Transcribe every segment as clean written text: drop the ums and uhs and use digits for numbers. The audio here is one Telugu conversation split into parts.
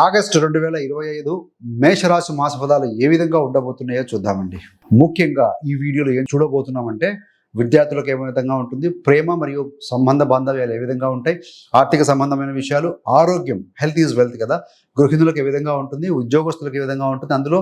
ఆగస్టు 2025 మేషరాశి మాస ఫలాలు ఏ విధంగా ఉండబోతున్నాయో చూద్దామండి. ముఖ్యంగా ఈ వీడియోలో ఏం చూడబోతున్నామంటే విద్యార్థులకు ఏ విధంగా ఉంటుంది, ప్రేమ మరియు సంబంధ బాంధవ్యాలు ఏ విధంగా ఉంటాయి, ఆర్థిక సంబంధమైన విషయాలు, ఆరోగ్యం, హెల్త్ ఈజ్ వెల్త్ కదా, గృహిణులకు ఏ విధంగా ఉంటుంది, ఉద్యోగస్తులకు ఏ విధంగా ఉంటుంది, అందులో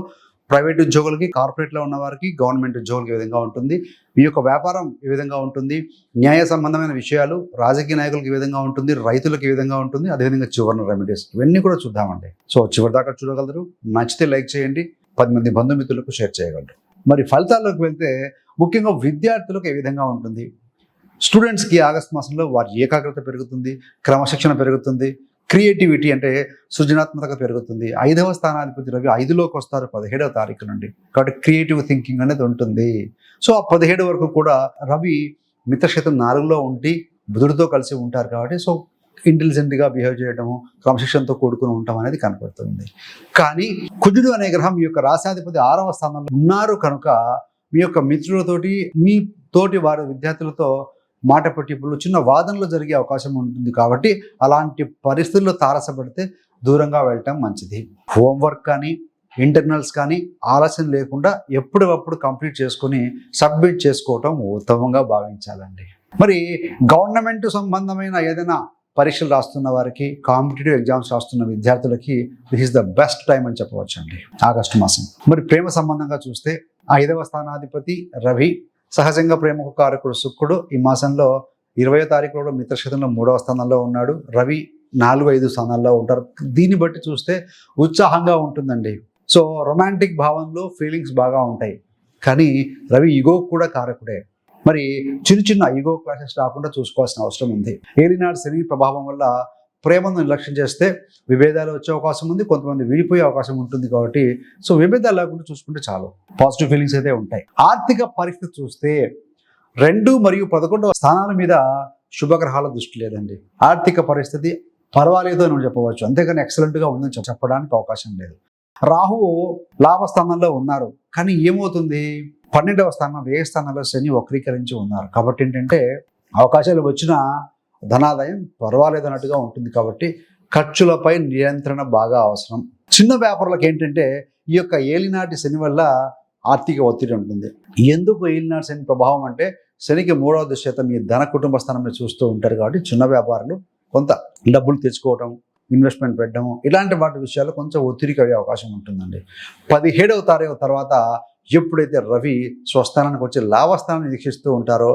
ప్రైవేట్ ఉద్యోగులకి, కార్పొరేట్లో ఉన్న వారికి, గవర్నమెంట్ ఉద్యోగులకి ఏ విధంగా ఉంటుంది, ఈ యొక్క వ్యాపారం ఏ విధంగా ఉంటుంది, న్యాయ సంబంధమైన విషయాలు, రాజకీయ నాయకులకు ఏ విధంగా ఉంటుంది, రైతులకు ఏ విధంగా ఉంటుంది, అదేవిధంగా చివరిన రెమెడీస్, ఇవన్నీ కూడా చూద్దామండి. సో చివరి దాకా చూడగలరు. నచ్చితే లైక్ చేయండి, 10 మంది బంధుమిత్రులకు షేర్ చేయగలరు. మరి ఫలితాల్లోకి వెళ్తే ముఖ్యంగా విద్యార్థులకు ఏ విధంగా ఉంటుంది, స్టూడెంట్స్కి ఆగస్ట్ మాసంలో వారి ఏకాగ్రత పెరుగుతుంది, క్రమశిక్షణ పెరుగుతుంది, క్రియేటివిటీ అంటే సృజనాత్మకత పెరుగుతుంది. 5వ స్థానాధిపతి రవి 5లోకి వస్తారు 17వ తారీఖు నుండి, కాబట్టి క్రియేటివ్ థింకింగ్ అనేది ఉంటుంది. సో ఆ 17 వరకు కూడా రవి మిత్రక్షేత్రం 4లో ఉండి బుధుడితో కలిసి ఉంటారు కాబట్టి సో ఇంటెలిజెంట్గా బిహేవ్ చేయడము, క్రమశిక్షణతో కూడుకుని ఉండటం అనేది కనపడుతుంది. కానీ కుజుడు అనే గ్రహం మీ యొక్క రాశాధిపతి 6వ స్థానంలో ఉన్నారు కనుక మీ యొక్క మిత్రులతోటి, మీ తోటి వారి విద్యార్థులతో మాట పట్టింపులు, చిన్న వాదనలు జరిగే అవకాశం ఉంటుంది. కాబట్టి అలాంటి పరిస్థితుల్లో తారసపడితే దూరంగా వెళ్ళటం మంచిది. హోంవర్క్ కానీ ఇంటర్నల్స్ కానీ ఆలస్యం లేకుండా ఎప్పటికప్పుడు కంప్లీట్ చేసుకుని సబ్మిట్ చేసుకోవటం ఉత్తమంగా భావించాలండి. మరి గవర్నమెంట్ సంబంధమైన ఏదైనా పరీక్షలు రాస్తున్న వారికి, కాంపిటేటివ్ ఎగ్జామ్స్ రాస్తున్న విద్యార్థులకి this is the best time అని చెప్పవచ్చు అండి ఆగస్టు మాసం. మరి ప్రేమ సంబంధంగా చూస్తే 5వ స్థానాధిపతి రవి, సహజంగా ప్రేమకు కారకుడు శుక్రుడు ఈ మాసంలో 20వ తారీఖులో మిత్రక్షేత్రంలో 3వ స్థానంలో ఉన్నాడు. రవి 4, 5 స్థానాల్లో ఉంటారు. దీన్ని బట్టి చూస్తే ఉత్సాహంగా ఉంటుందండి. సో రొమాంటిక్ భావంలో ఫీలింగ్స్ బాగా ఉంటాయి. కానీ రవి ఈగో కూడా కారకుడే. మరి చిన్న ఈగో క్లాషెస్ రాకుండా చూసుకోవాల్సిన అవసరం ఉంది. ఏలినాడు శని ప్రభావం వల్ల ప్రేమను నిర్లక్ష్యం చేస్తే విభేదాలు వచ్చే అవకాశం ఉంది, కొంతమంది విడిపోయే అవకాశం ఉంటుంది. కాబట్టి సో విభేదాలు లేకుండా చూసుకుంటే చాలు, పాజిటివ్ ఫీలింగ్స్ అయితే ఉంటాయి. ఆర్థిక పరిస్థితి చూస్తే 2 మరియు 11వ స్థానాల మీద శుభగ్రహాల దృష్టి లేదండి. ఆర్థిక పరిస్థితి పర్వాలేదు అని చెప్పవచ్చు, అంతేగాని ఎక్సలెంట్గా ఉందని చెప్పడానికి అవకాశం లేదు. రాహువు లాభస్థానంలో ఉన్నారు, కానీ ఏమవుతుంది, 12వ స్థానం, వ్యయ స్థానంలో శని వక్రీకరించి ఉన్నారు. కాబట్టి ఏంటంటే అవకాశాలు వచ్చిన ధనాదాయం పర్వాలేదు అన్నట్టుగా ఉంటుంది. కాబట్టి ఖర్చులపై నియంత్రణ బాగా అవసరం. చిన్న వ్యాపారులకు ఏంటంటే ఈ యొక్క ఏలినాటి శని వల్ల ఆర్థిక ఒత్తిడి ఉంటుంది. ఎందుకు ఏలినాటి శని ప్రభావం అంటే శనికి 3వ దృష్టి మీ ధన కుటుంబ స్థానంలో చూస్తూ ఉంటారు. కాబట్టి చిన్న వ్యాపారులు కొంత డబ్బులు తెచ్చుకోవటం, ఇన్వెస్ట్మెంట్ పెట్టడము, ఇలాంటి వాటి విషయాల్లో కొంచెం ఒత్తిడికి అయ్యే అవకాశం ఉంటుందండి. 17వ తారీఖు తర్వాత ఎప్పుడైతే రవి స్వస్థానానికి వచ్చి లాభస్థానాన్ని వీక్షిస్తూ ఉంటారో